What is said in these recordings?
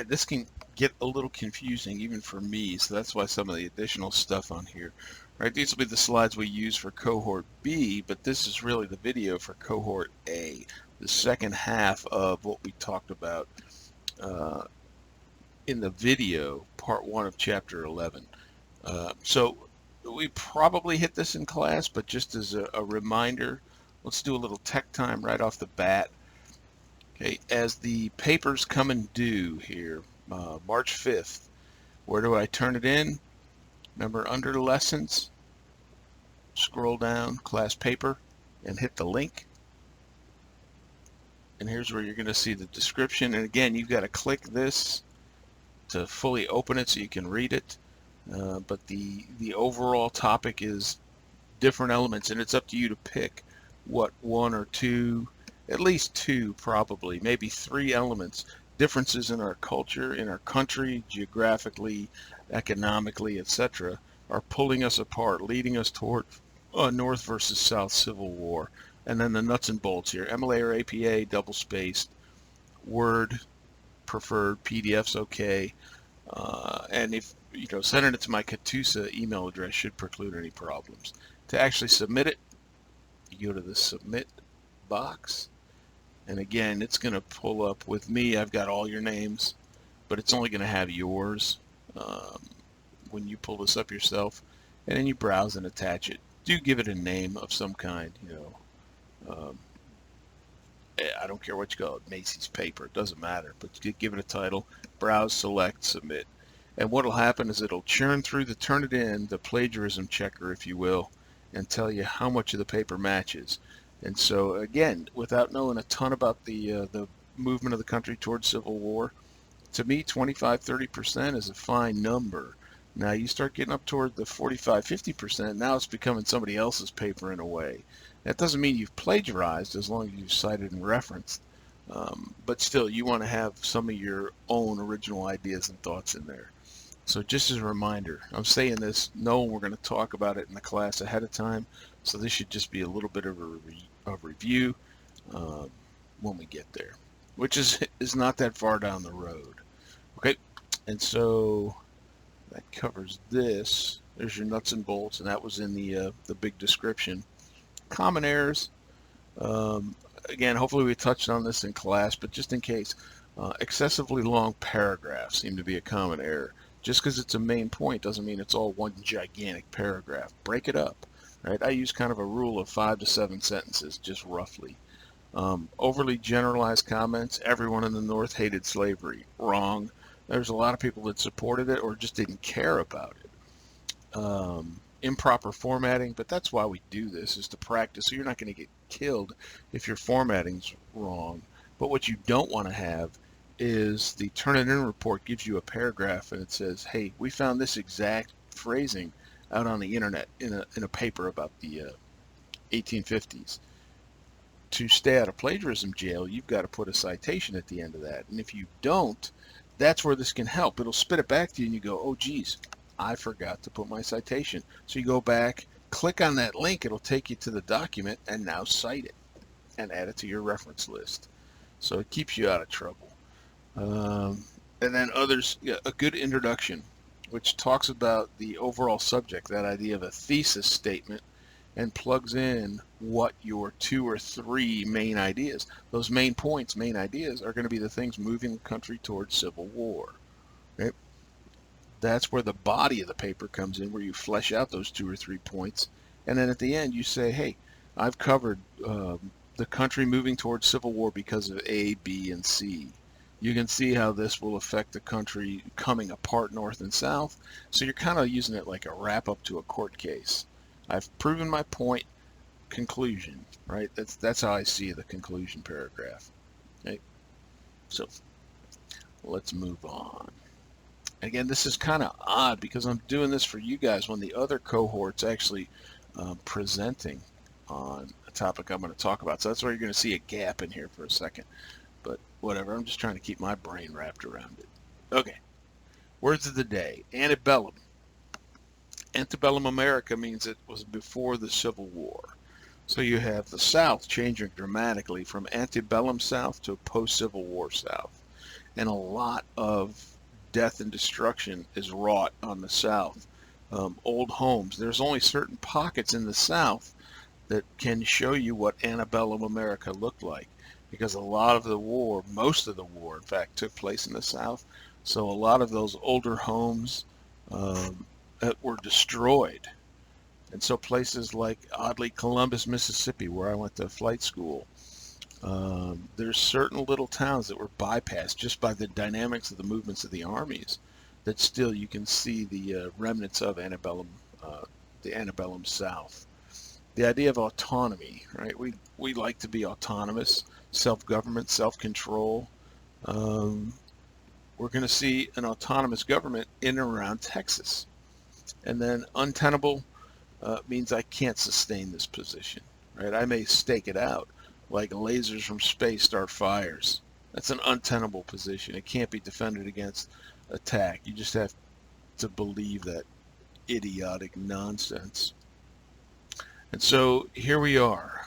right, this can get a little confusing even for me, so that's why some of the additional stuff on here. Right, these will be the slides we use for cohort B, but this is really the video for cohort A, the second half of what we talked about uh, in the video, part 1 of chapter 11. So we probably hit this in class, but just as a reminder, let's do a little tech time right off the bat. Okay, as the papers come and due here, March 5th, where do I turn it in? Remember, under lessons, scroll down, class paper, and hit the link. And here's where you're going to see the description. And again, you've got to click this to fully open it so you can read it. But the overall topic is different elements, and it's up to you to pick what one or two, at least two probably, maybe three elements, differences in our culture, in our country, geographically, economically, etc., are pulling us apart, leading us toward a North versus South Civil War. And then the nuts and bolts here, MLA or APA, double-spaced, Word preferred, PDF's okay, and if sending it to my Katusa email address should preclude any problems. To actually submit it, you go to the submit box, and again, it's going to pull up. With me, I've got all your names, but it's only going to have yours when you pull this up yourself, and then you browse and attach it. Do give it a name of some kind, I don't care what you call it, Macy's paper, it doesn't matter, but give it a title, browse, select, submit. And what will happen is it'll churn through the Turnitin, the plagiarism checker, if you will, and tell you how much of the paper matches. And so, again, without knowing a ton about the movement of the country towards civil war, to me, 25-30% is a fine number. Now, you start getting up toward the 45-50%, now it's becoming somebody else's paper in a way. That doesn't mean you've plagiarized as long as you've cited and referenced. But still, you want to have some of your own original ideas and thoughts in there. So just as a reminder, I'm saying this knowing we're going to talk about it in the class ahead of time, so this should just be a little bit of a review when we get there, which is not that far down the road. Okay, and so that covers this. There's your nuts and bolts, and that was in the big description. Common errors. Again, hopefully we touched on this in class, but just in case, excessively long paragraphs seem to be a common error. Just because it's a main point doesn't mean it's all one gigantic paragraph. Break it up, right? I use kind of a rule of 5 to 7 sentences, just roughly. Overly generalized comments. Everyone in the North hated slavery. Wrong. There's a lot of people that supported it or just didn't care about it. Improper formatting, but that's why we do this, is to practice, so you're not going to get killed if your formatting's wrong. But what you don't want to have is the Turnitin report gives you a paragraph and it says, hey, we found this exact phrasing out on the internet in a paper about the 1850s. To stay out of plagiarism jail, you've got to put a citation at the end of that. And if you don't, that's where this can help. It'll spit it back to you and you go, oh geez, I forgot to put my citation. So you go back, click on that link, it'll take you to the document, and now cite it and add it to your reference list. So it keeps you out of trouble. And then others, a good introduction, which talks about the overall subject, that idea of a thesis statement, and plugs in what your 2 or 3 main ideas, those main points, main ideas, are going to be the things moving the country towards civil war. Right? That's where the body of the paper comes in, where you flesh out those 2 or 3 points. And then at the end you say, hey, I've covered the country moving towards civil war because of A, B, and C. You can see how this will affect the country coming apart north and south. So you're kind of using it like a wrap up to a court case. I've proven my point, conclusion, right? That's how I see the conclusion paragraph. Okay? So let's move on. Again, this is kind of odd because I'm doing this for you guys when the other cohort's actually presenting on a topic I'm going to talk about. So that's why you're going to see a gap in here for a second. But whatever, I'm just trying to keep my brain wrapped around it. Okay, words of the day. Antebellum. Antebellum America means it was before the Civil War. So you have the South changing dramatically from antebellum South to post-Civil War South. and a lot of death and destruction is wrought on the South. Old homes. There's only certain pockets in the South that can show you what antebellum America looked like, because a lot of the war, most of the war, in fact, took place in the South. So a lot of those older homes that were destroyed. And so places like, oddly, Columbus, Mississippi, where I went to flight school, there's certain little towns that were bypassed just by the dynamics of the movements of the armies that still you can see the remnants of antebellum, the antebellum South. The idea of autonomy, right? We like to be autonomous, self-government, self-control. Um, we're going to see an autonomous government in and around Texas. And then untenable means I can't sustain this position, right? I may stake it out like lasers from space start fires. That's an untenable position. It can't be defended against attack. You just have to believe that idiotic nonsense. And so here we are.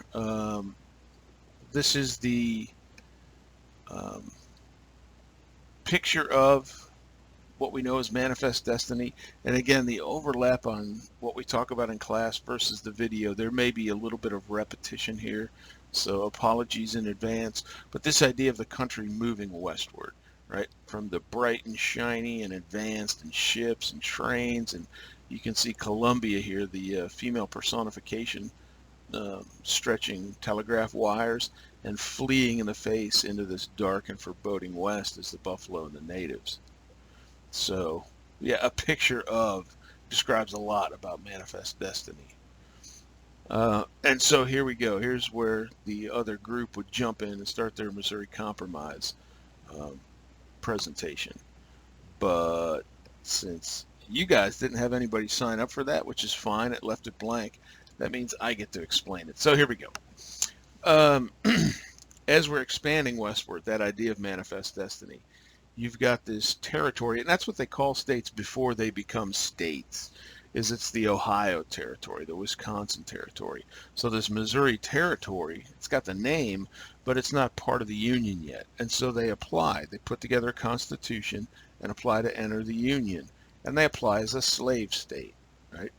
This is the um, picture of what we know as manifest destiny. And again, the overlap on what we talk about in class versus the video, there may be a little bit of repetition here, so apologies in advance. But this idea of the country moving westward, right, from the bright and shiny and advanced and ships and trains, and you can see Columbia here, the female personification, stretching telegraph wires and fleeing in the face into this dark and foreboding west as the buffalo and the natives. So, yeah, a picture of describes a lot about manifest destiny. And so here we go. Here's where the other group would jump in and start their Missouri Compromise um, presentation. But since you guys didn't have anybody sign up for that, which is fine, it left it blank, that means I get to explain it. So here we go. Um, as we're expanding westward, that idea of manifest destiny, you've got this territory, and that's what they call states before they become states, is it's the Ohio territory, the Wisconsin territory. So this Missouri territory, it's got the name, but it's not part of the Union yet. And so they put together a constitution and apply to enter the Union. And they apply as a slave state, right?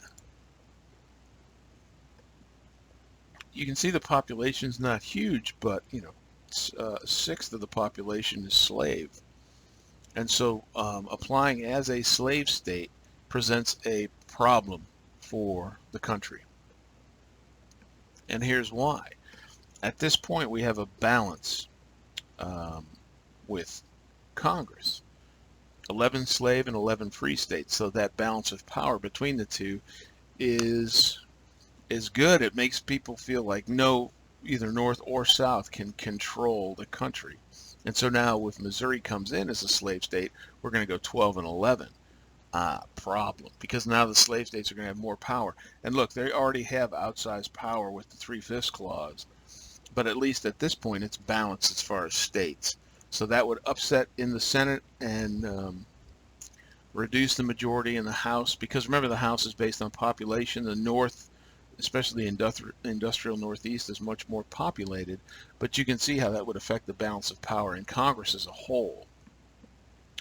You can see the population's not huge, but, you know, a sixth of the population is slave. And so applying as a slave state presents a problem for the country. And here's why. At this point, we have a balance with Congress. 11 slave and 11 free states. So that balance of power between the two is good. It makes people feel like no, either North or South can control the country. And so now with Missouri comes in as a slave state, we're going to go 12 and 11. Problem. Because now the slave states are going to have more power. And look, they already have outsized power with the 3/5 clause. But at least at this point, it's balanced as far as states. So that would upset in the Senate and reduce the majority in the House. Because remember, the House is based on population. The North, especially the industrial Northeast, is much more populated. But you can see how that would affect the balance of power in Congress as a whole.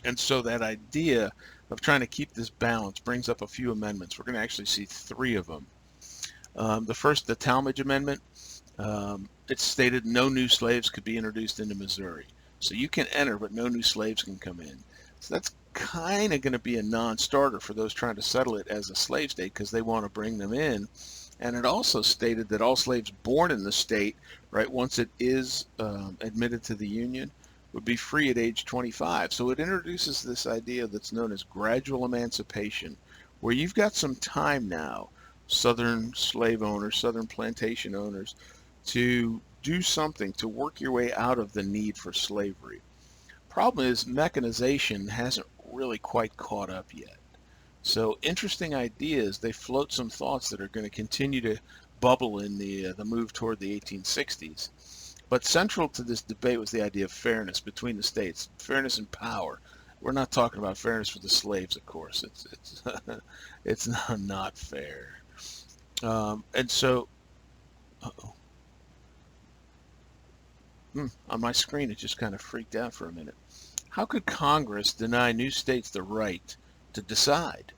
And so that idea of trying to keep this balance brings up a few amendments. We're going to actually see 3 of them. The first, the Talmadge Amendment, it stated no new slaves could be introduced into Missouri. So you can enter, but no new slaves can come in. So that's kind of going to be a non-starter for those trying to settle it as a slave state because they want to bring them in. And it also stated that all slaves born in the state, right, once it is admitted to the Union, would be free at age 25. So it introduces this idea that's known as gradual emancipation, where you've got some time now, Southern slave owners, Southern plantation owners, to do something to work your way out of the need for slavery. Problem is, mechanization hasn't really quite caught up yet. So interesting ideas. They float some thoughts that are going to continue to bubble in the move toward the 1860s. But central to this debate was the idea of fairness between the states, fairness and power. We're not talking about fairness for the slaves, of course. It's not fair. And so, on my screen, it just kind of freaked out for a minute. how could Congress deny new states the right to decide?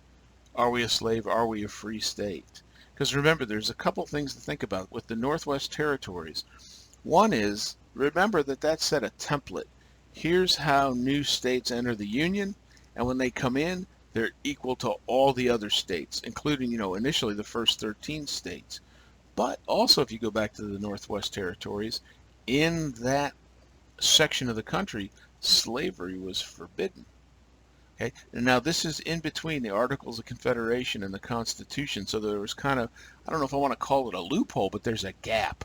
Are we a slave? Are we a free state? Because remember, there's a couple things to think about with the Northwest Territories. One is, remember that set a template. Here's how new states enter the Union, and when they come in, they're equal to all the other states, including, initially the first 13 states. But also, if you go back to the Northwest Territories, in that section of the country, slavery was forbidden. Okay, and now this is in between the Articles of Confederation and the Constitution, so there was kind of, I don't know if I want to call it a loophole, but there's a gap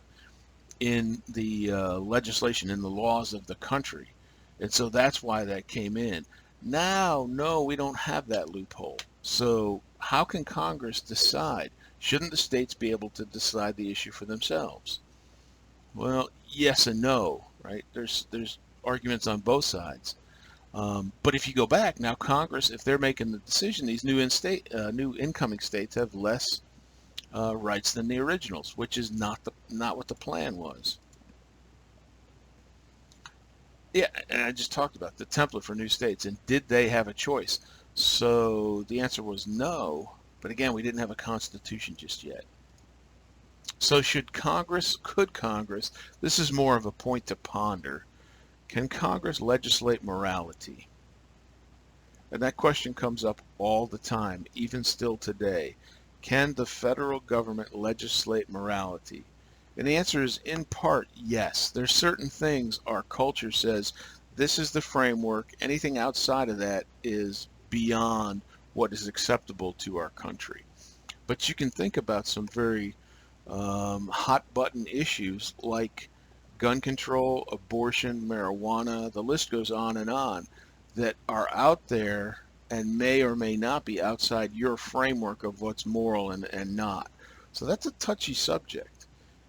in the legislation, in the laws of the country. And so that's why that came in. Now, no, we don't have that loophole. So how can Congress decide? Shouldn't the states be able to decide the issue for themselves? Well, yes and no, right? There's arguments on both sides. But if you go back now, Congress, if they're making the decision, these new incoming states have less rights than the originals, which is not what the plan was. Yeah, and I just talked about the template for new states, and did they have a choice? So the answer was no, but again, we didn't have a constitution just yet. So could Congress, this is more of a point to ponder, can Congress legislate morality? And that question comes up all the time, even still today. Can the federal government legislate morality? And the answer is, in part, yes. There's certain things our culture says, this is the framework. Anything outside of that is beyond what is acceptable to our country. But you can think about some very hot button issues like gun control, abortion, marijuana, the list goes on, that are out there and may or may not be outside your framework of what's moral and not. So that's a touchy subject.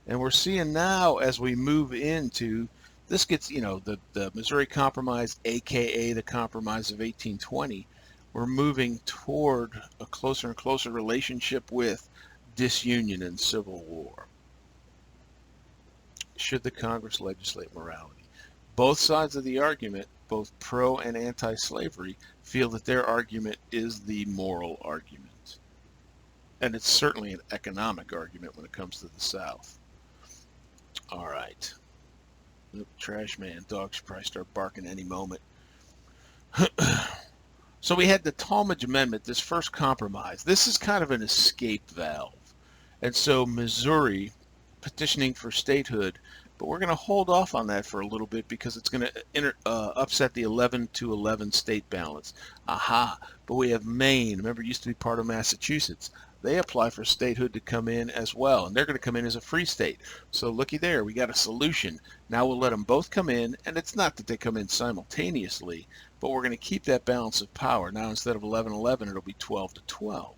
And we're seeing now as we move into, this gets, the Missouri Compromise, aka the Compromise of 1820, we're moving toward a closer and closer relationship with disunion and civil war. Should the Congress legislate morality? Both sides of the argument, both pro and anti-slavery, feel that their argument is the moral argument. And it's certainly an economic argument when it comes to the South. All right. Trash man, dogs should probably start barking any moment. So we had the Talmadge Amendment, this first compromise. This is kind of an escape valve. And so Missouri petitioning for statehood, but we're going to hold off on that for a little bit because it's going to upset the 11-11 state balance. Aha! But we have Maine. Remember, it used to be part of Massachusetts. They apply for statehood to come in as well, and they're going to come in as a free state. So looky there, we got a solution. Now we'll let them both come in, and it's not that they come in simultaneously, but we're going to keep that balance of power. Now instead of 11-11, it'll be 12-12.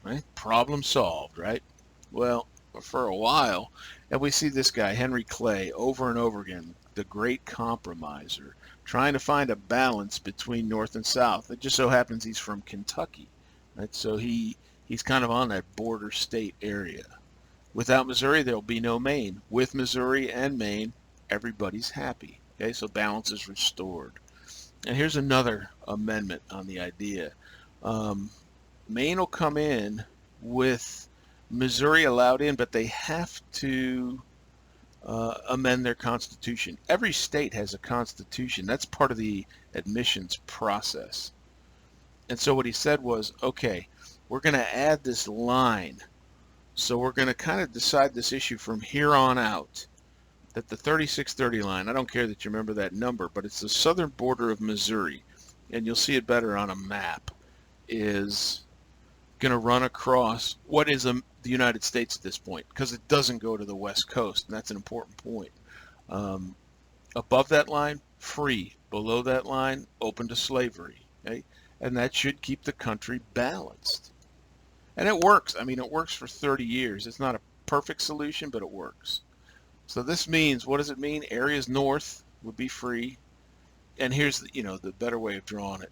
Right? Problem solved, right? Well, for a while, and we see this guy, Henry Clay, over and over again, the great compromiser, trying to find a balance between North and South. It just so happens he's from Kentucky, right? So he's kind of on that border state area. Without Missouri, there'll be no Maine. With Missouri and Maine, everybody's happy. Okay, so balance is restored. And here's another amendment on the idea. Maine will come in with Missouri allowed in, but they have to amend their constitution. Every state has a constitution. That's part of the admissions process. And so what he said was, okay, we're going to add this line. So we're going to kind of decide this issue from here on out, that the 3630 line, I don't care that you remember that number, but it's the southern border of Missouri, and you'll see it better on a map, is going to run across what is the United States at this point, because it doesn't go to the West Coast, and that's an important point. Above that line, free. Below that line, open to slavery. Okay? And that should keep the country balanced. And it works. I mean, it works for 30 years. It's not a perfect solution, but it works. So this means, what does it mean? Areas north would be free. And here's the better way of drawing it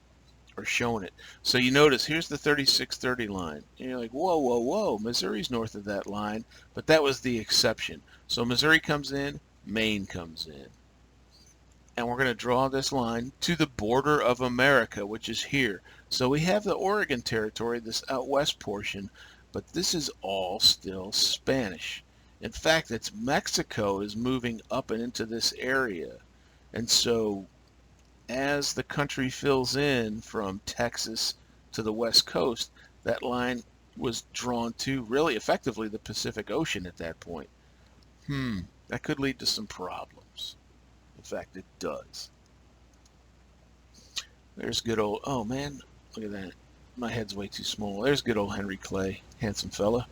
or showing it. So you notice here's the 3630 line. And you're like, whoa, Missouri's north of that line, but that was the exception. So Missouri comes in, Maine comes in. and we're going to draw this line to the border of America, which is here. So we have the Oregon Territory, this out west portion, but this is all still Spanish. In fact, it's Mexico is moving up and into this area. And so as the country fills in from Texas to the west coast, that line was drawn to really effectively the Pacific Ocean at that point. That could lead to some problems. In fact, it does. There's good old, oh man, look at that. My head's way too small. There's good old Henry Clay, handsome fella.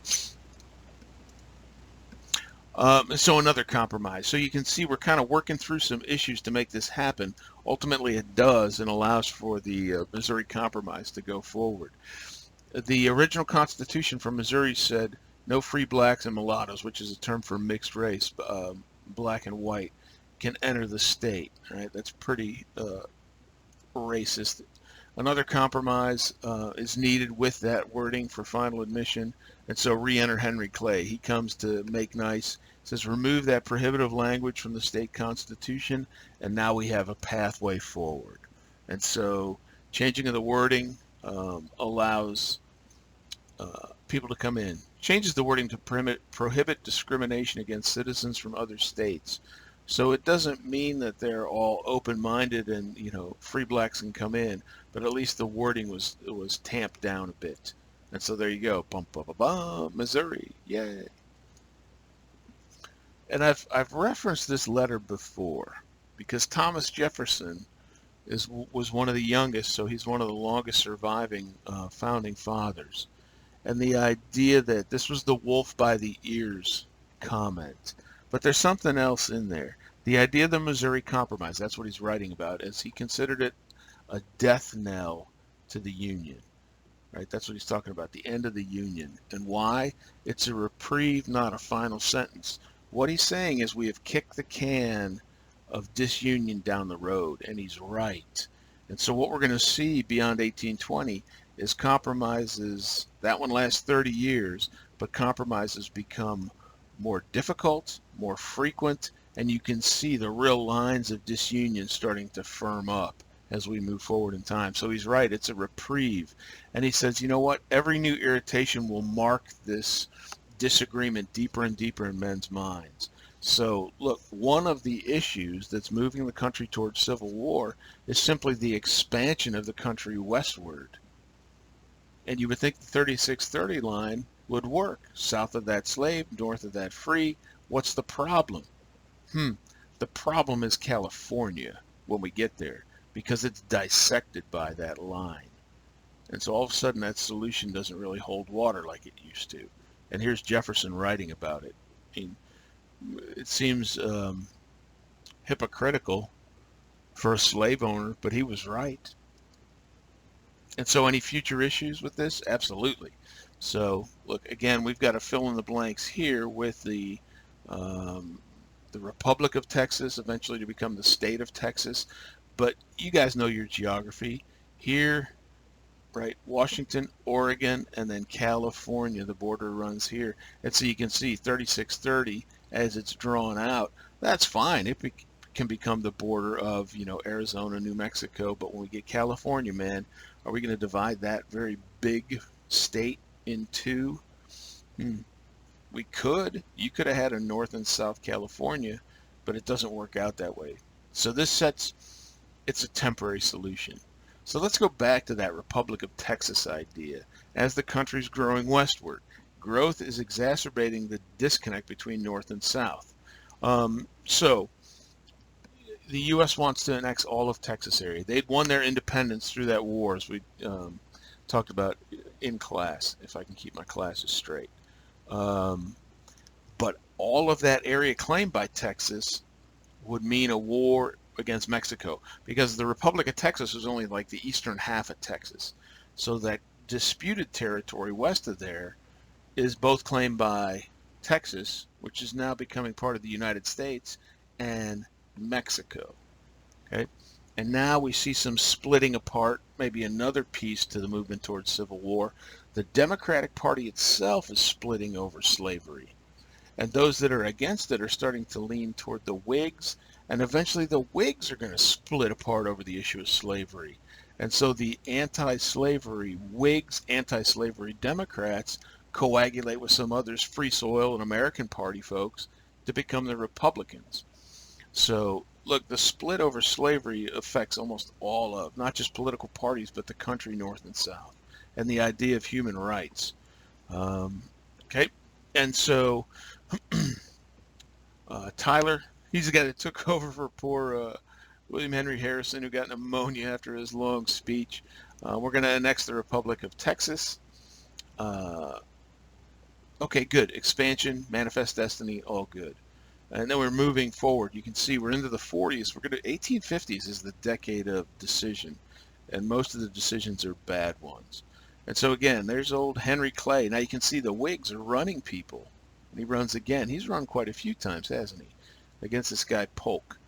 So another compromise. So you can see we're kind of working through some issues to make this happen. Ultimately, it does and allows for the Missouri Compromise to go forward. The original Constitution from Missouri said no free blacks and mulattoes, which is a term for mixed race, black and white, can enter the state. Right? That's pretty racist. Another compromise is needed with that wording for final admission, and so re-enter Henry Clay. He comes to make nice, says remove that prohibitive language from the state constitution, and now we have a pathway forward. And so changing of the wording allows people to come in. Changes the wording to prohibit discrimination against citizens from other states. So it doesn't mean that they're all open-minded and, you know, free blacks can come in, but at least the wording was tamped down a bit. And so there you go, bum, bum, bum, bum, Missouri, yay. And I've referenced this letter before because Thomas Jefferson was one of the youngest, so he's one of the longest surviving founding fathers. And the idea that this was the wolf by the ears comment. But there's something else in there. The idea of the Missouri Compromise, that's what he's writing about, as he considered it a death knell to the Union. Right? That's what he's talking about, the end of the Union. And why? It's a reprieve, not a final sentence. What he's saying is we have kicked the can of disunion down the road, and he's right. And so what we're going to see beyond 1820 is compromises. That one lasts 30 years, but compromises become more difficult, more frequent, and you can see the real lines of disunion starting to firm up as we move forward in time. So he's right, it's a reprieve. And he says, you know what, every new irritation will mark this disagreement deeper and deeper in men's minds. So look, one of the issues that's moving the country towards civil war is simply the expansion of the country westward. And you would think the 3630 line would work. South of that slave, north of that free. What's the problem? The problem is California when we get there, because it's dissected by that line. And so all of a sudden that solution doesn't really hold water like it used to. And here's Jefferson writing about it. I mean, it seems hypocritical for a slave owner, but he was right. And so any future issues with this? Absolutely. So look, again, we've got to fill in the blanks here with the Republic of Texas, eventually to become the state of Texas. But you guys know your geography. Here, right, Washington, Oregon, and then California, the border runs here. And so you can see 3630 as it's drawn out. That's fine. It can become the border of, you know, Arizona, New Mexico. But when we get California, man, are we going to divide that very big state in two? We could. You could have had a North and South California, but it doesn't work out that way. So this it's a temporary solution. So let's go back to that Republic of Texas idea. As the country's growing westward, growth is exacerbating the disconnect between North and South. So the U.S. wants to annex all of Texas area. They'd won their independence through that war, as we talked about in class, if I can keep my classes straight. But all of that area claimed by Texas would mean a war against Mexico, because the Republic of Texas was only like the eastern half of Texas. So that disputed territory west of there is both claimed by Texas, which is now becoming part of the United States, and Mexico. Okay, and now we see some splitting apart, maybe another piece to the movement towards civil war. The Democratic Party itself is splitting over slavery, and those that are against it are starting to lean toward the Whigs, And eventually the Whigs are going to split apart over the issue of slavery. And so the anti-slavery Whigs, anti-slavery Democrats coagulate with some others, Free Soil and American Party folks, to become the Republicans. So look, the split over slavery affects almost all of, not just political parties, but the country north and south, and the idea of human rights. Okay, and so Tyler, he's the guy that took over for poor William Henry Harrison, who got pneumonia after his long speech. We're going to annex the Republic of Texas. Okay, good. Expansion, manifest destiny, all good. And then we're moving forward. You can see we're into the 40s. We're going to 1850s is the decade of decision, and most of the decisions are bad ones. And so again, there's old Henry Clay. Now you can see the Whigs are running people, and he runs again. He's run quite a few times, hasn't he, against this guy Polk.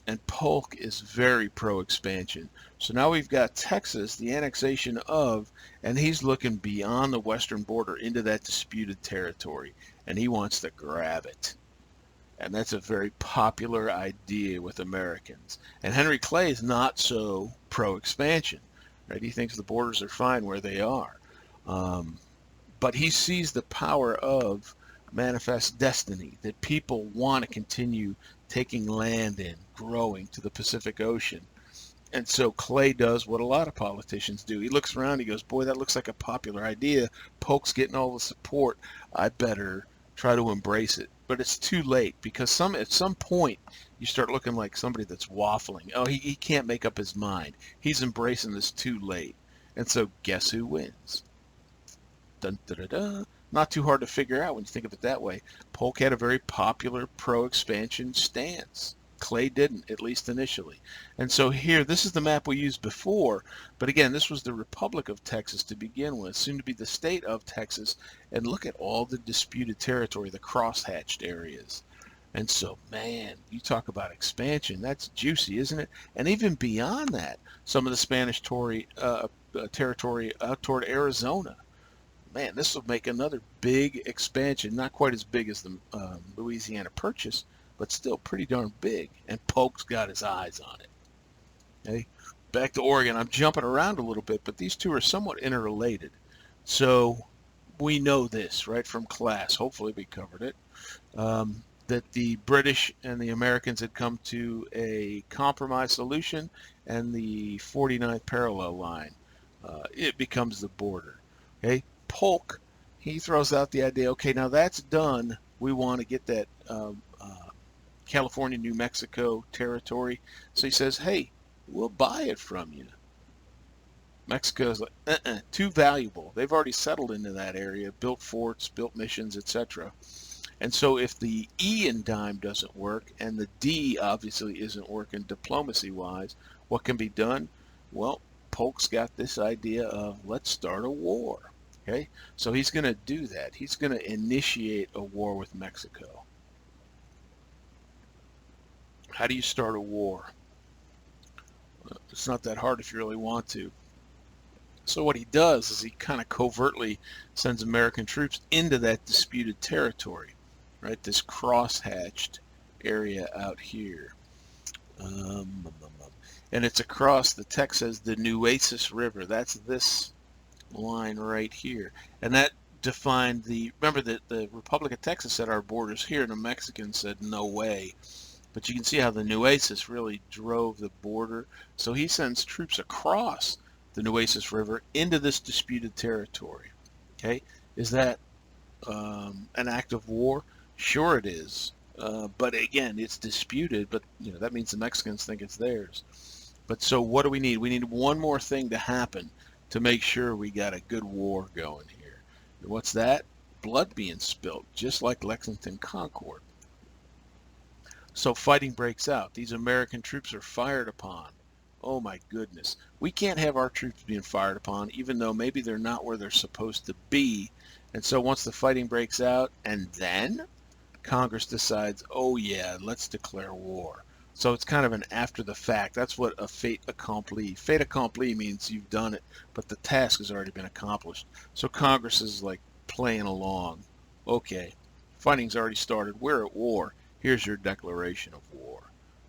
And Polk is very pro-expansion. So now we've got Texas, the annexation of, and he's looking beyond the western border into that disputed territory, and he wants to grab it. And that's a very popular idea with Americans. And Henry Clay is not so pro-expansion, right? He thinks the borders are fine where they are. But he sees the power of manifest destiny, that people want to continue taking land in, growing to the Pacific Ocean. And so Clay does what a lot of politicians do. He looks around, he goes, boy, that looks like a popular idea. Polk's getting all the support. I better try to embrace it. But it's too late, because at some point you start looking like somebody that's waffling. Oh, he can't make up his mind. He's embracing this too late. And so guess who wins? Dun, da, da, da. Not too hard to figure out when you think of it that way. Polk had a very popular pro-expansion stance. Clay didn't, at least initially. And so here, this is the map we used before, but again, this was the Republic of Texas to begin with, soon to be the state of Texas, and look at all the disputed territory, the crosshatched areas. And so, man, you talk about expansion, that's juicy, isn't it? And even beyond that, some of the Spanish territory out toward Arizona. Man, this will make another big expansion, not quite as big as the Louisiana Purchase, but still pretty darn big. And Polk's got his eyes on it. Okay, back to Oregon. I'm jumping around a little bit, but these two are somewhat interrelated. So we know this, right, from class. Hopefully we covered it. That the British and the Americans had come to a compromise solution, and the 49th parallel line, it becomes the border. Okay. Polk, he throws out the idea, okay, now that's done. We want to get that California, New Mexico territory. So he says, hey, we'll buy it from you. Mexico's like, too valuable. They've already settled into that area, built forts, built missions, etc. And so if the E in dime doesn't work, and the D obviously isn't working diplomacy-wise, what can be done? Well, Polk's got this idea of let's start a war. Okay, so he's going to do that. He's going to initiate a war with Mexico. How do you start a war? It's not that hard if you really want to. So what he does is he kind of covertly sends American troops into that disputed territory, right? This crosshatched area out here. And it's across, the text says, the Nueces River. That's this line right here, and that defined remember that the Republic of Texas said our borders here, and the Mexicans said no way. But you can see how the Nueces really drove the border. So he sends troops across the Nueces River into this disputed territory. Okay, is that an act of war? Sure it is, but again, it's disputed. But that means the Mexicans think it's theirs. But so what do we need? We need one more thing to happen to make sure we got a good war going here. And what's that? Blood being spilt, just like Lexington Concord. So fighting breaks out. These American troops are fired upon. Oh my goodness. We can't have our troops being fired upon, even though maybe they're not where they're supposed to be. And so once the fighting breaks out, and then Congress decides, oh yeah, let's declare war. So it's kind of an after the fact. That's what a fait accompli. Fait accompli means you've done it, but the task has already been accomplished. So Congress is like playing along. Okay, fighting's already started. We're at war. Here's your declaration of war.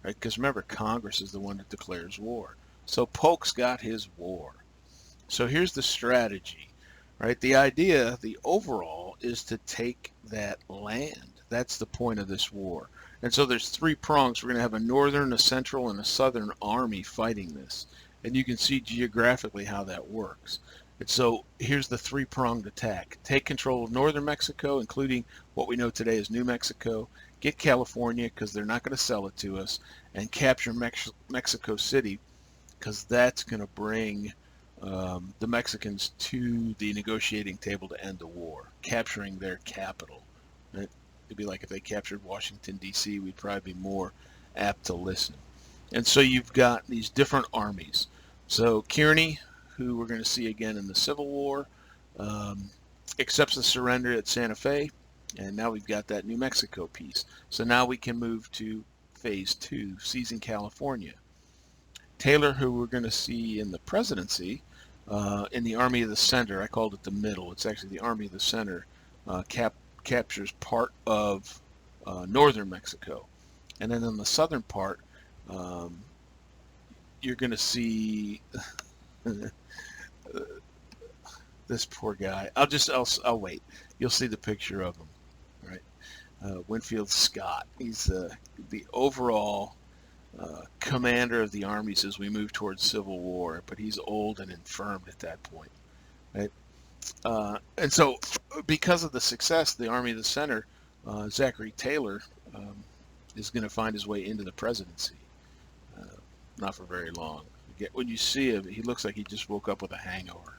right? Because remember, Congress is the one that declares war. So Polk's got his war. So here's the strategy, right? The idea, the overall, is to take that land. That's the point of this war. And so there's three prongs. We're going to have a northern, a central, and a southern army fighting this. And you can see geographically how that works. And so here's the three-pronged attack. Take control of northern Mexico, including what we know today as New Mexico. Get California, because they're not going to sell it to us. And capture Mexico City, because that's going to bring the Mexicans to the negotiating table to end the war, capturing their capital. Right? It'd be like if they captured Washington, D.C., we'd probably be more apt to listen. And so you've got these different armies. So Kearny, who we're going to see again in the Civil War, accepts the surrender at Santa Fe, and now we've got that New Mexico piece. So now we can move to phase 2, seizing California. Taylor, who we're going to see in the presidency, in the Army of the Center, I called it the middle, it's actually the Army of the Center, captures part of northern Mexico. And then in the southern part, you're going to see this poor guy. I'll wait. You'll see the picture of him, right? Winfield Scott. He's the overall commander of the armies as we move towards Civil War, but he's old and infirmed at that point, right? And so because of the success, the Army of the Center, Zachary Taylor is going to find his way into the presidency. Not for very long. When you see him, he looks like he just woke up with a hangover.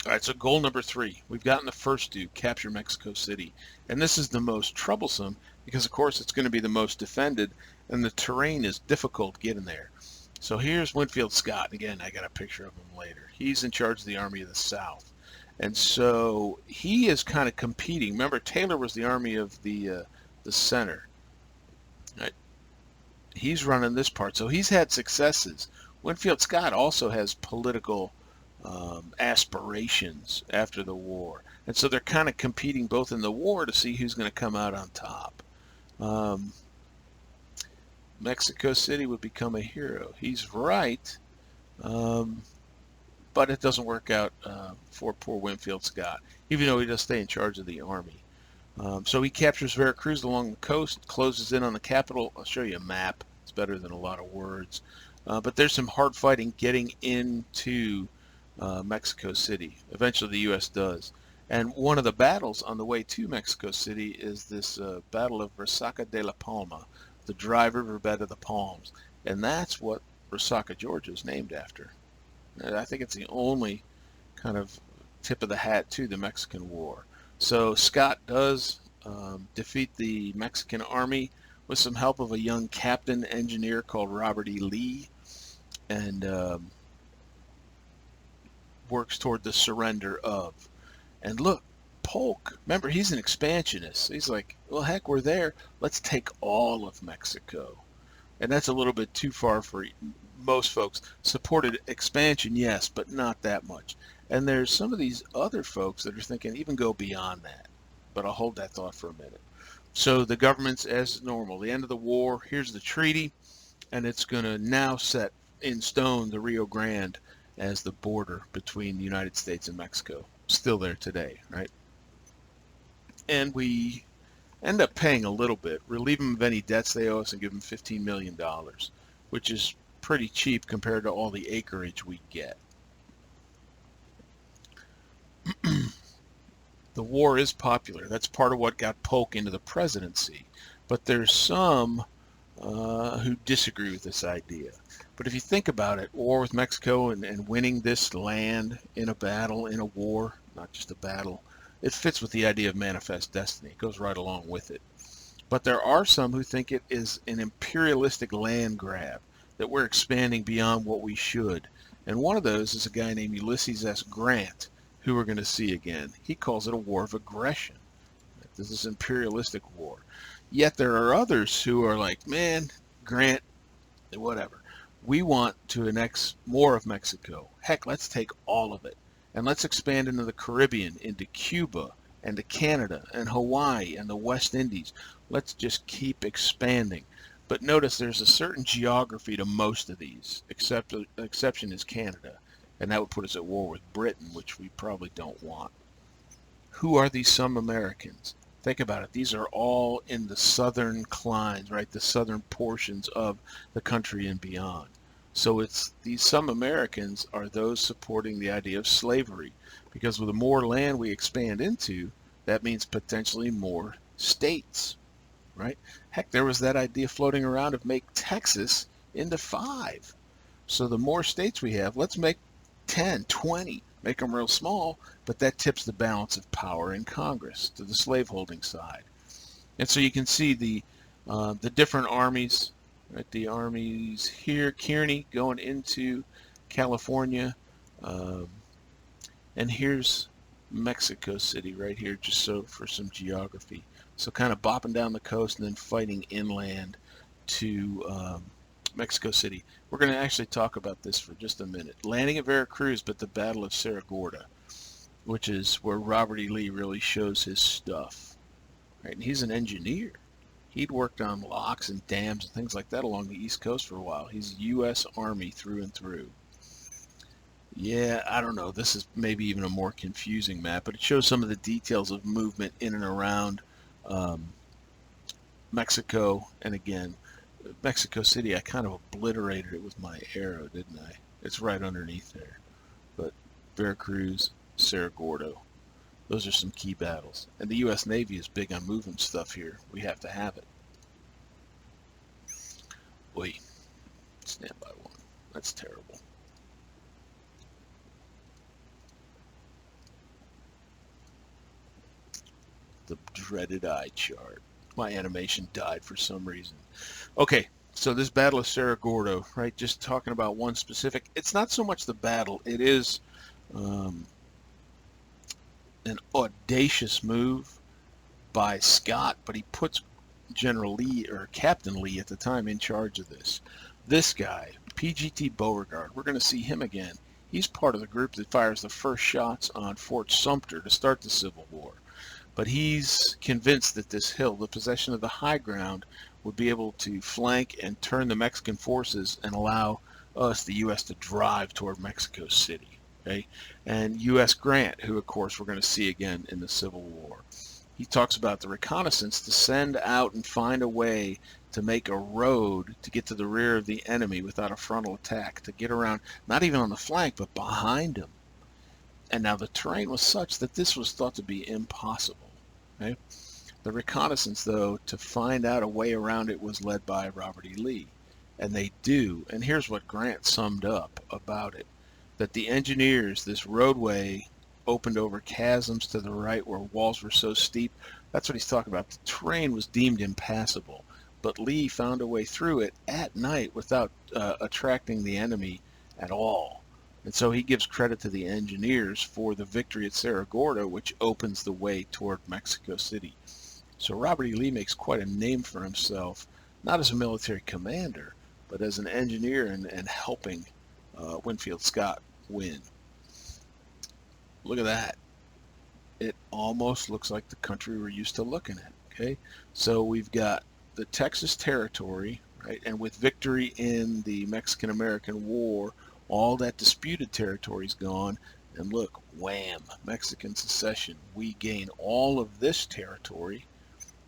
All right, so goal number 3. We've gotten the first two, capture Mexico City. And this is the most troublesome because, of course, it's going to be the most defended, and the terrain is difficult getting there. So here's Winfield Scott. Again, I got a picture of him later. He's in charge of the Army of the South. And so he is kind of competing. Remember, Taylor was the Army of the Center. Right? He's running this part. So he's had successes. Winfield Scott also has political aspirations after the war. And so they're kind of competing both in the war to see who's going to come out on top. Mexico City would become a hero. He's right, but it doesn't work out for poor Winfield Scott, even though he does stay in charge of the army. So he captures Veracruz along the coast, closes in on the capital. I'll show you a map. It's better than a lot of words. But there's some hard fighting getting into Mexico City. Eventually the U.S. does. And one of the battles on the way to Mexico City is this Battle of Resaca de la Palma, the dry riverbed of the Palms. And that's what Resaca, Georgia is named after. And I think it's the only kind of tip of the hat to the Mexican War. So Scott does defeat the Mexican army with some help of a young captain engineer called Robert E. Lee, and works toward the surrender of. And look, Polk, remember, he's an expansionist. He's like, well, heck, we're there. Let's take all of Mexico. And that's a little bit too far for most folks. Supported expansion, yes, but not that much. And there's some of these other folks that are thinking even go beyond that. But I'll hold that thought for a minute. So the government's as normal. The end of the war, here's the treaty, and it's going to now set in stone the Rio Grande as the border between the United States and Mexico. Still there today, right? And we end up paying a little bit, relieve them of any debts they owe us, and give them $15 million, which is pretty cheap compared to all the acreage we get. The war is popular. That's part of what got Polk into the presidency. But there's some who disagree with this idea. But if you think about it, war with Mexico and winning this land in a battle, in a war, not just a battle, it fits with the idea of manifest destiny. It goes right along with it. But there are some who think it is an imperialistic land grab, that we're expanding beyond what we should. And one of those is a guy named Ulysses S. Grant, who we're going to see again. He calls it a war of aggression. This is imperialistic war. Yet there are others who are like, man, Grant, whatever. We want to annex more of Mexico. Heck, let's take all of it. And let's expand into the Caribbean, into Cuba, and to Canada, and Hawaii, and the West Indies. Let's just keep expanding. But notice there's a certain geography to most of these, except the exception is Canada, and that would put us at war with Britain, which we probably don't want. Who are these some Americans? Think about it. These are all in the southern climes, right? The southern portions of the country and beyond. So it's these some Americans are those supporting the idea of slavery, because with the more land we expand into, that means potentially more states, right? Heck, there was that idea floating around of make Texas into 5. So the more states we have, let's make 10, 20, make them real small, but that tips the balance of power in Congress to the slaveholding side. And so you can see the different armies, right? The armies here, Kearney going into California, and here's Mexico City right here, just so for some geography. So kind of bopping down the coast and then fighting inland to Mexico City. We're going to actually talk about this for just a minute. Landing at Veracruz, but the Battle of Cerro Gordo, which is where Robert E. Lee really shows his stuff. Right? And he's an engineer. He'd worked on locks and dams and things like that along the East Coast for a while. He's U.S. Army through and through. Yeah, I don't know. This is maybe even a more confusing map, but it shows some of the details of movement in and around Mexico. And again, Mexico City, I kind of obliterated it with my arrow, didn't I? It's right underneath there. But Veracruz, Cerro Gordo, those are some key battles. And the U.S. Navy is big on moving stuff here. We have to have it. Oi, standby 1. That's terrible. The dreaded eye chart. My animation died for some reason. Okay, so this Battle of Cerro Gordo, right? Just talking about one specific. It's not so much the battle. It is an audacious move by Scott, but he puts General Lee, or Captain Lee at the time, in charge of this. This guy, P.G.T. Beauregard, we're going to see him again. He's part of the group that fires the first shots on Fort Sumter to start the Civil War. But he's convinced that this hill, the possession of the high ground, would be able to flank and turn the Mexican forces and allow us, the U.S., to drive toward Mexico City. Okay? And U.S. Grant, who, of course, we're going to see again in the Civil War. He talks about the reconnaissance to send out and find a way to make a road to get to the rear of the enemy without a frontal attack, to get around, not even on the flank, but behind him. And now the terrain was such that this was thought to be impossible. Okay? The reconnaissance, though, to find out a way around it was led by Robert E. Lee. And they do. And here's what Grant summed up about it. That the engineers, this roadway opened over chasms to the right where walls were so steep. That's what he's talking about. The terrain was deemed impassable. But Lee found a way through it at night without attracting the enemy at all. And so he gives credit to the engineers for the victory at Cerro Gordo, which opens the way toward Mexico City. So Robert E. Lee makes quite a name for himself, not as a military commander, but as an engineer and helping Winfield Scott win. Look at that. It almost looks like the country we're used to looking at. Okay, so we've got the Texas territory, right? And with victory in the Mexican-American War, all that disputed territory is gone. And look, wham, Mexican secession. We gain all of this territory.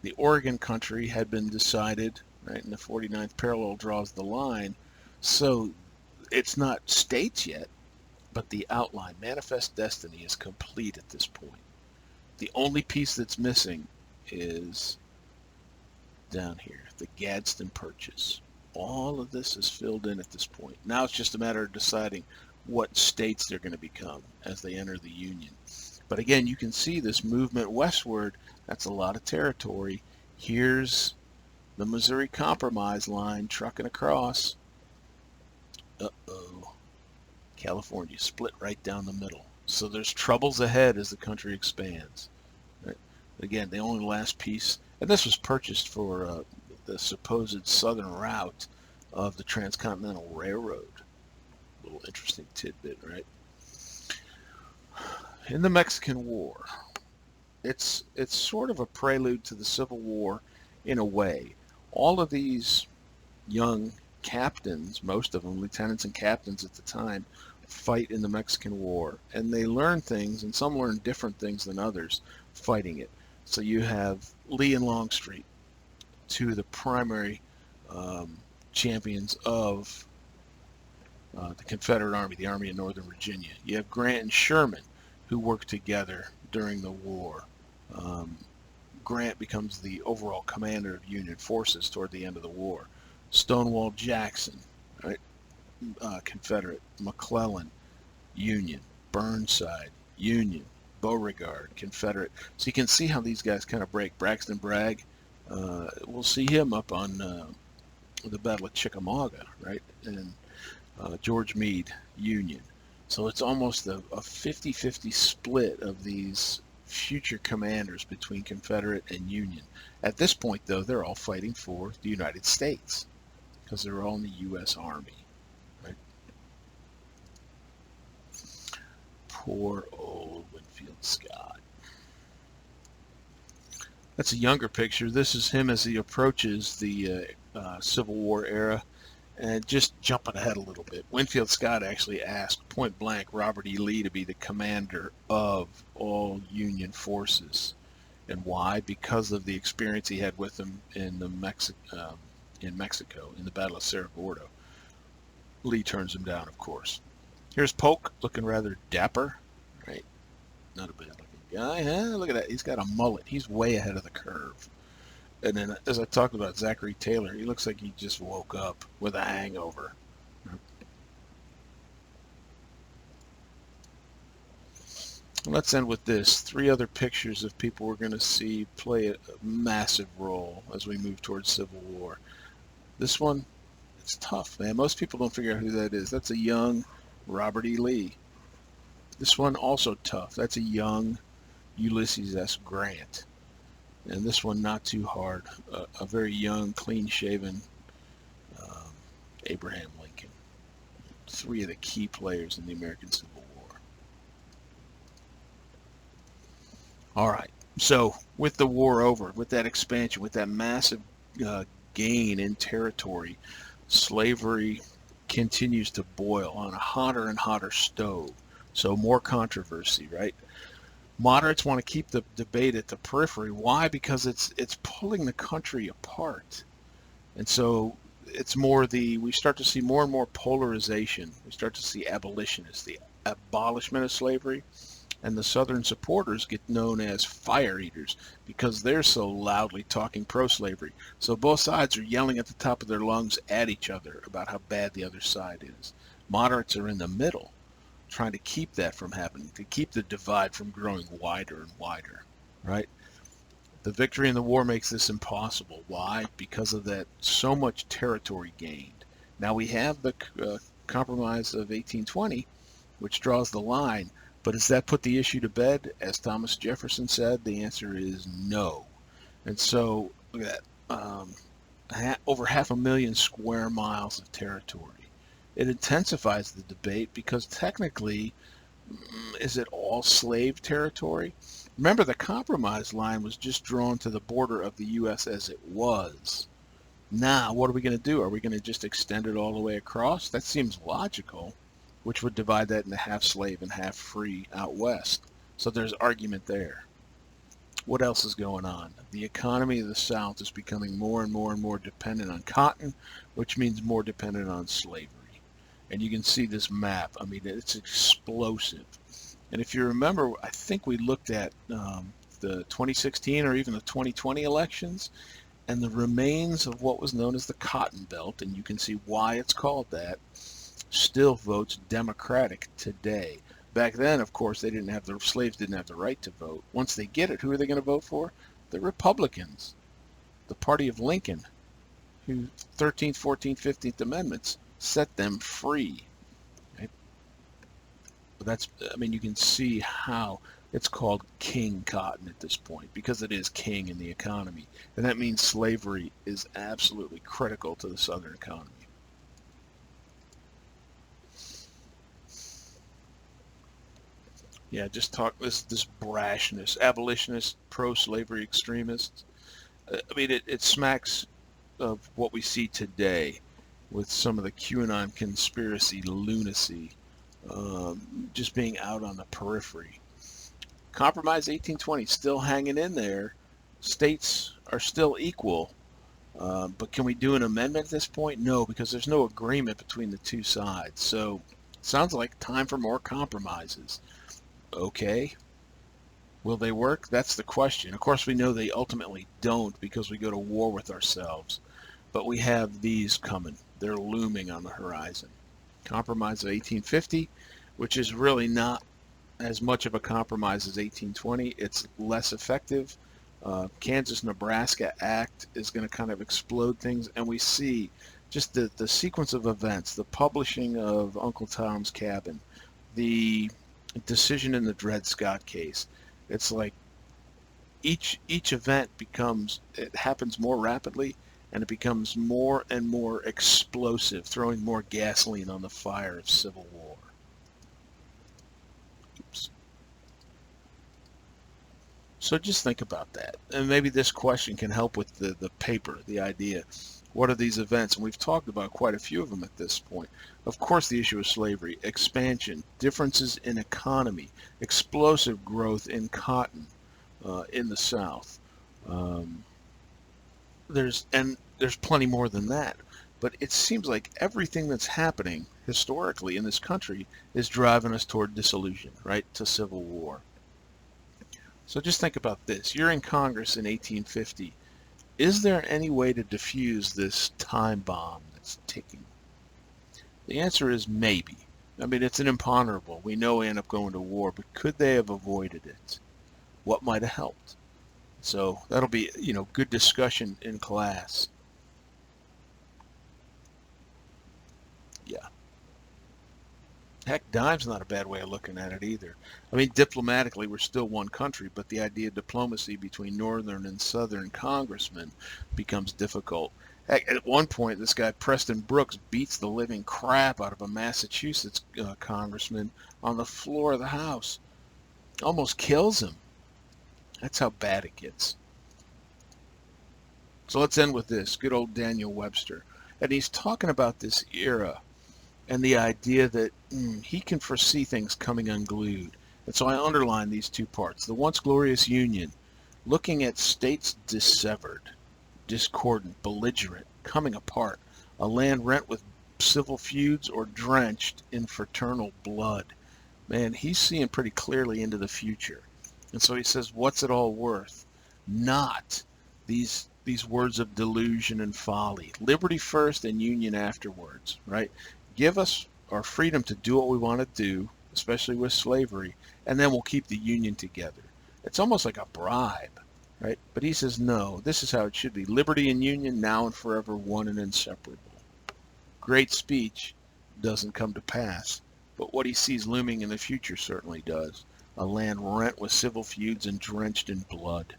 The Oregon country had been decided, right? And the 49th parallel draws the line. So it's not states yet, but the outline, manifest destiny, is complete at this point. The only piece that's missing is down here, the Gadsden Purchase. All of this is filled in at this point. Now it's just a matter of deciding what states they're going to become as they enter the Union. But again, you can see this movement westward. That's a lot of territory. Here's the Missouri Compromise line trucking across. Uh-oh. California split right down the middle. So there's troubles ahead as the country expands. Right? Again, the only last piece, and this was purchased for the supposed southern route of the Transcontinental Railroad. A little interesting tidbit, right? In the Mexican War, it's sort of a prelude to the Civil War in a way. All of these young captains, most of them lieutenants and captains at the time, fight in the Mexican War, and they learn things, and some learn different things than others fighting it. So you have Lee and Longstreet, two of the primary champions of the Confederate Army, the Army of Northern Virginia. You have Grant and Sherman, who worked together during the war. Grant becomes the overall commander of Union forces toward the end of the war. Stonewall Jackson, right? Confederate. McClellan, Union. Burnside, Union. Beauregard, Confederate. So you can see how these guys kind of break. Braxton Bragg, we'll see him up on the Battle of Chickamauga, right? And George Meade, Union. So it's almost a 50-50 split of these future commanders between Confederate and Union. At this point, though, they're all fighting for the United States because they're all in the U.S. Army, right? Poor old Winfield Scott. That's a younger picture. This is him as he approaches the Civil War era. And just jumping ahead a little bit, Winfield Scott actually asked point blank Robert E. Lee to be the commander of all Union forces. And why? Because of the experience he had with them in Mexico, in the Battle of Cerro Gordo. Lee turns him down, of course. Here's Polk, looking rather dapper, right? Not a bad-looking guy, huh? Look at that. He's got a mullet. He's way ahead of the curve. And then, as I talked about Zachary Taylor, he looks like he just woke up with a hangover. Let's end with this. 3 other pictures of people we're going to see play a massive role as we move towards Civil War. This one, it's tough, man. Most people don't figure out who that is. That's a young Robert E. Lee. This one, also tough. That's a young Ulysses S. Grant. And this one, not too hard. A very young, clean-shaven Abraham Lincoln. 3 of the key players in the American Civil War. All right. So with the war over, with that expansion, with that massive gain in territory, slavery continues to boil on a hotter and hotter stove. So more controversy, right? Moderates want to keep the debate at the periphery. Why? Because it's pulling the country apart. And so it's more we start to see more and more polarization. We start to see abolitionists, the abolishment of slavery, and the Southern supporters get known as fire eaters because they're so loudly talking pro-slavery. So both sides are yelling at the top of their lungs at each other about how bad the other side is. Moderates are in the middle, trying to keep that from happening, to keep the divide from growing wider and wider, right? The victory in the war makes this impossible. Why? Because of that so much territory gained. Now we have the Compromise of 1820, which draws the line, but does that put the issue to bed? As Thomas Jefferson said, the answer is no. And so, look at that, over 500,000 square miles of territory. It intensifies the debate because technically, is it all slave territory? Remember, the compromise line was just drawn to the border of the U.S. as it was. Now, what are we going to do? Are we going to just extend it all the way across? That seems logical, which would divide that into half slave and half free out west. So there's argument there. What else is going on? The economy of the South is becoming more and more and more dependent on cotton, which means more dependent on slavery. And you can see this map. I mean, it's explosive. And if you remember, I think we looked at the 2016 or even the 2020 elections, and the remains of what was known as the Cotton Belt, and you can see why it's called that, still votes Democratic today. Back then, of course, slaves didn't have the right to vote. Once they get it, who are they going to vote for? The Republicans, the party of Lincoln, who 13th, 14th, 15th Amendments set them free. Right? But you can see how it's called King Cotton at this point, because it is king in the economy. And that means slavery is absolutely critical to the Southern economy. Yeah, just talk this brashness, abolitionist, pro-slavery extremists. It smacks of what we see today with some of the QAnon conspiracy lunacy just being out on the periphery. Compromise 1820 still hanging in there. States are still equal. But can we do an amendment at this point? No, because there's no agreement between the two sides. So it sounds like time for more compromises. Okay. Will they work? That's the question. Of course, we know they ultimately don't because we go to war with ourselves. But we have these coming. They're looming on the horizon. Compromise of 1850, which is really not as much of a compromise as 1820. It's less effective. Kansas-Nebraska Act is going to kind of explode things, and we see just the sequence of events, the publishing of Uncle Tom's Cabin, the decision in the Dred Scott case. It's like each event it happens more rapidly, and it becomes more and more explosive, throwing more gasoline on the fire of civil war. Oops. So just think about that. And maybe this question can help with the paper, the idea. What are these events? And we've talked about quite a few of them at this point. Of course, the issue of slavery, expansion, differences in economy, explosive growth in cotton in the South. There's plenty more than that. But it seems like everything that's happening historically in this country is driving us toward dissolution, right? To civil war. So just think about this. You're in Congress in 1850. Is there any way to defuse this time bomb that's ticking? The answer is maybe. I mean, it's an imponderable. We know we end up going to war, but could they have avoided it? What might have helped? So that'll be, good discussion in class. Yeah. Heck, dime's not a bad way of looking at it either. I mean, diplomatically, we're still one country, but the idea of diplomacy between northern and southern congressmen becomes difficult. Heck, at one point, this guy, Preston Brooks, beats the living crap out of a Massachusetts congressman on the floor of the House. Almost kills him. That's how bad it gets. So let's end with this. Good old Daniel Webster. And he's talking about this era and the idea that he can foresee things coming unglued. And so I underline these two parts. The once glorious Union, looking at states dissevered, discordant, belligerent, coming apart, a land rent with civil feuds or drenched in fraternal blood. Man, he's seeing pretty clearly into the future. And so he says, what's it all worth? Not these words of delusion and folly. Liberty first and union afterwards, right? Give us our freedom to do what we want to do, especially with slavery, and then we'll keep the union together. It's almost like a bribe, right? But he says, no, this is how it should be. Liberty and union, now and forever, one and inseparable. Great speech doesn't come to pass, but what he sees looming in the future certainly does. A land rent with civil feuds and drenched in blood.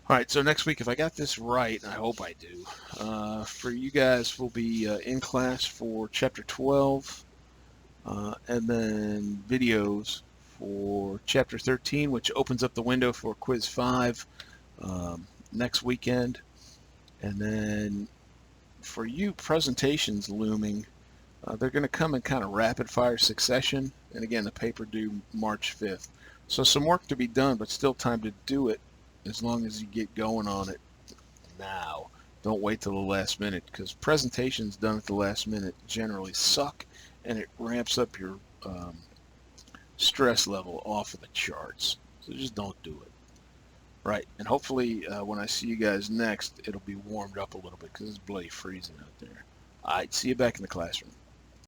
All right, so next week, if I got this right, and I hope I do, for you guys, we'll be in class for Chapter 12, and then videos for Chapter 13, which opens up the window for Quiz 5 next weekend. And then for you, presentations looming. They're going to come in kind of rapid-fire succession. And again, the paper due March 5th. So some work to be done, but still time to do it. As long as you get going on it now. Don't wait till the last minute, because presentations done at the last minute generally suck, and it ramps up your stress level off of the charts. So just don't do it. Right, and hopefully when I see you guys next, it'll be warmed up a little bit, because it's bloody freezing out there. All right, see you back in the classroom.